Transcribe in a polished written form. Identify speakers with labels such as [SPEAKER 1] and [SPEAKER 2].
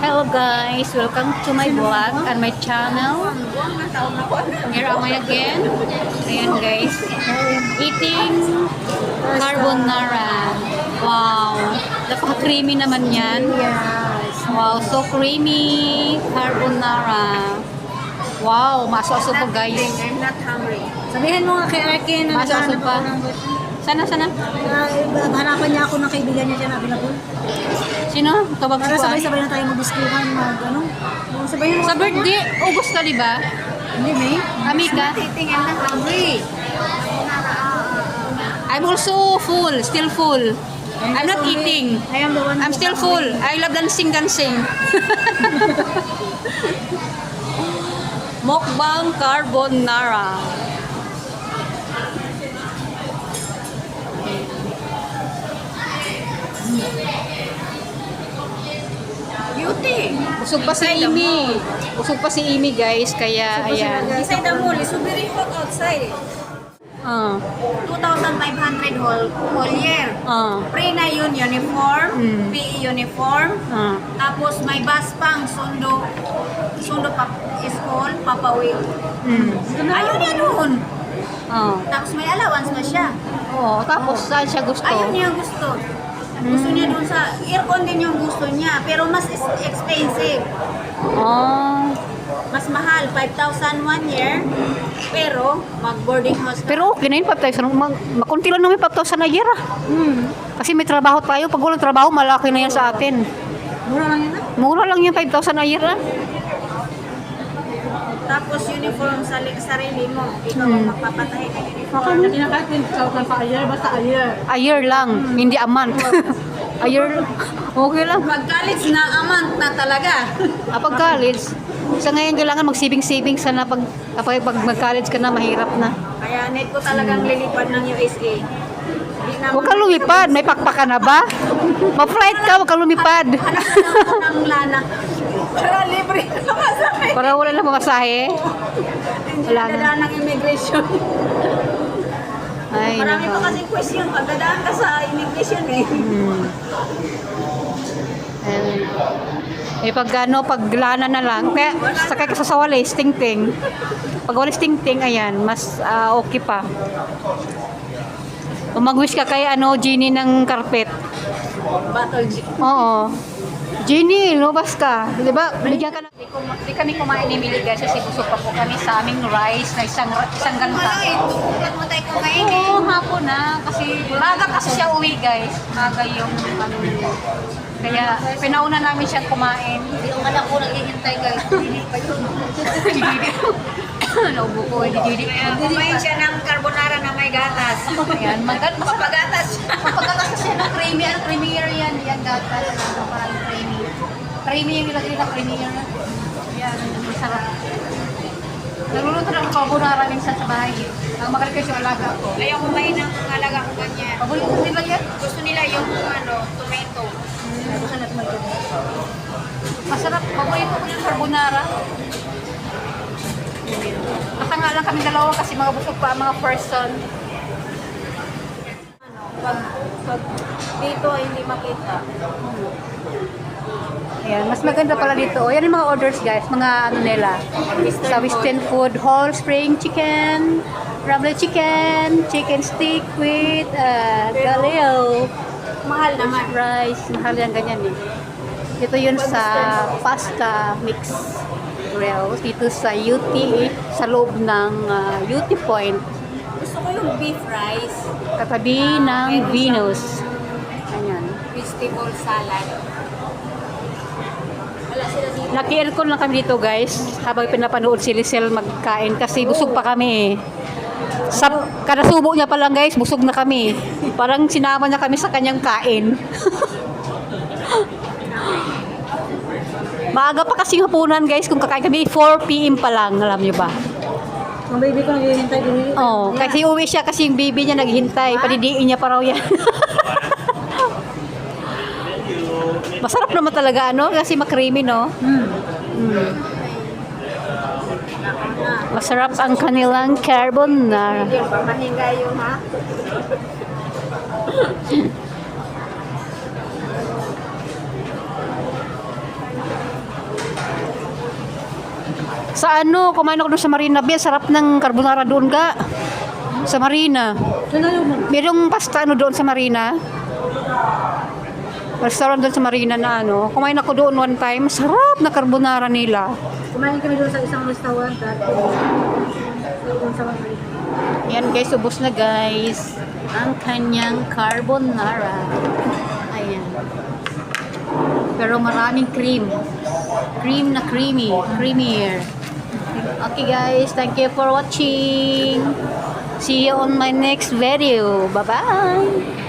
[SPEAKER 1] Hello guys, welcome to my vlog and my channel. Here am I again. Ayan guys, eating carbonara. Wow, napaka-creamy naman yan.
[SPEAKER 2] Yes.
[SPEAKER 1] Wow, so creamy carbonara. Wow, maso-aso po guys.
[SPEAKER 2] I'm not hungry. Sabihin mo nga kay Arkin na
[SPEAKER 1] Maso-aso
[SPEAKER 2] naghahanap
[SPEAKER 1] pa.
[SPEAKER 2] ako ng
[SPEAKER 1] Sana.
[SPEAKER 2] hanapan niya ako ng kaibigan niya dyan available.
[SPEAKER 1] Sino? Tawag
[SPEAKER 2] Para
[SPEAKER 1] si Juan?
[SPEAKER 2] sabay-sabay na tayo mag-diskuhan, ano? Sabayin mo.
[SPEAKER 1] Sa birthday, August ka diba?
[SPEAKER 2] Hindi, May.
[SPEAKER 1] Amika?
[SPEAKER 2] Eating, I'm not hungry.
[SPEAKER 1] I'm also full, still full. I'm not eating.
[SPEAKER 2] I am the one
[SPEAKER 1] I'm
[SPEAKER 2] who
[SPEAKER 1] still
[SPEAKER 2] got
[SPEAKER 1] full.
[SPEAKER 2] hungry.
[SPEAKER 1] I love dancing. Mukbang carbonara.
[SPEAKER 2] Beauty.
[SPEAKER 1] Busog pa si Amy. Busog pa si Amy guys, kaya ayan.
[SPEAKER 2] Inside the mall, it's very hot outside.
[SPEAKER 1] Ah,
[SPEAKER 2] 2,500 whole year. Free na yun, uniform, PE uniform.
[SPEAKER 1] ah.
[SPEAKER 2] Tapos may bus pang sundo pa school, papawid. Ayun yan nun.
[SPEAKER 1] Ah.
[SPEAKER 2] Tapos may allowance na siya.
[SPEAKER 1] Oo, tapos saan siya gusto?
[SPEAKER 2] Ayun niya gusto. Gusto niya dun sa aircon din yung gusto niya, pero mas expensive.
[SPEAKER 1] Ah.
[SPEAKER 2] Mas mahal, 5,000 1 year. Pero mag-boarding house ka.
[SPEAKER 1] Pero okay na yun, 5,000. Makunti lang naman 5,000 a year ah. Kasi may trabaho tayo. Pag walang trabaho, malaki na yan sa atin.
[SPEAKER 2] Mura lang yun.
[SPEAKER 1] Mura lang yung 5,000 a year ah.
[SPEAKER 2] Tapos uniform sa sarili mo. Ikaw ang magpapatahi ng uniform.
[SPEAKER 3] Hindi na kahit 20,000 pa a year, basta a year.
[SPEAKER 1] A year lang, hindi a month. A year, okay lang.
[SPEAKER 2] Pag-college na amount na talaga.
[SPEAKER 1] Pag college, sa ngayon kailangan mag-saving sana kapag mag-college ka na, mahirap na.
[SPEAKER 2] Kaya need ko talagang lilipad ng USA.
[SPEAKER 1] Huwag ka lumipad, may pakpak ka na ba? Ma-flight ka, huwag ka lumipad.
[SPEAKER 2] Hanap na ako ng lana. Para libre na masahe.
[SPEAKER 1] Para wala lang pamasahe.
[SPEAKER 2] Hindi
[SPEAKER 1] Wala
[SPEAKER 2] na
[SPEAKER 1] na.
[SPEAKER 2] dadaan ng immigration.
[SPEAKER 1] Ay,
[SPEAKER 2] Marami pa
[SPEAKER 1] nako.
[SPEAKER 2] kasing question pag dadaan ka sa immigration eh.
[SPEAKER 1] Pag paglana na lang, kaya sakay ka sa walis, ting-ting. Pag walis ting-ting, ayan, mas okay pa. O mag-wish ka kay Genie ng carpet.
[SPEAKER 2] Battle G.
[SPEAKER 1] Oo. Genie, lumabas ka. Di ba? Bigyan ka na. Di kami kumain ni Millie guys kasi busog pa po kami sa aming rice na isang ganta.
[SPEAKER 2] Huwag mo tayo kumain eh.
[SPEAKER 1] Oo, hapon na. Kasi maga kasi siya uwi guys. Maga yung ano. Kaya pinauna namin siya kumain.
[SPEAKER 2] Yung anak ko naghihintay guys. Hindi pa yun.
[SPEAKER 1] Naubo ko, hindi.
[SPEAKER 2] Kumain siya ng carbonara na may gatas.
[SPEAKER 1] Ayan,
[SPEAKER 2] Papagatas siya.
[SPEAKER 1] Mapagatas kasi ng creamy, creamier yan. Yan gatas, parang creamy. Creamy yung nilagay na creamier. Yan, masarap. Nagluluto ng carbonara minsan sa bahay. Ang makalikas yung alaga ko.
[SPEAKER 2] Ayaw kumain ng alaga ko ganyan.
[SPEAKER 1] Paborito nila yan.
[SPEAKER 2] Gusto nila yung tomato.
[SPEAKER 1] Gusto na tumayo. Masarap. Paborito ko yung carbonara. Basta nga lang kami dalawa kasi mga busog pa, mga person.
[SPEAKER 2] Pag dito ay hindi makita.
[SPEAKER 1] Ayan, mas maganda pala dito. Yan yung mga orders guys, mga ano nila. Sa Western food, whole spring chicken, rubber chicken, chicken stick with galeo,
[SPEAKER 2] Mahal naman.
[SPEAKER 1] rice, mahal yan ganyan eh. Ito yun sa pasta mix grill dito sa UT, sa loob ng UT Point,
[SPEAKER 2] Gusto ko yung beef rice,
[SPEAKER 1] katabi ng Venus. Ayan.
[SPEAKER 2] vegetable salad. Wala sila dito.
[SPEAKER 1] Naki-aircon lang kami dito guys habang pinapanood si Lisel magkain kasi busog pa kami. Sa kada subo niya pa lang guys, busog na kami. Parang sinama niya kami sa kanyang kain. Maaga pa kasing hapunan guys kung kakain kami, 4 PM pa lang, alam niyo ba?
[SPEAKER 2] Ang baby ko naghihintay din.
[SPEAKER 1] Oh, kasi uwi siya kasi yung baby niya naghihintay, panidiin niya pa raw yan. Masarap naman talaga kasi makrimi no. Masarap ang kanilang carbonara.
[SPEAKER 2] Hindi, pamahinga yun ha.
[SPEAKER 1] Sa ano, kumain ako doon sa Marina Bay. Sarap ng carbonara doon ka. Sa Marina.
[SPEAKER 3] Saan na yung
[SPEAKER 1] Merong pasta ano doon sa Marina. Restaurant doon sa Marina na ano. Kumain ako doon one time. Sarap na carbonara nila.
[SPEAKER 3] kumain kami doon sa isang restaurant at doon sa mga
[SPEAKER 1] Yan guys, ubos na guys. Ang kanyang carbonara. Ayan. Pero maraming cream. Cream na creamy. Creamier. Okay guys, thank you for watching. See you on my next video. Bye-bye.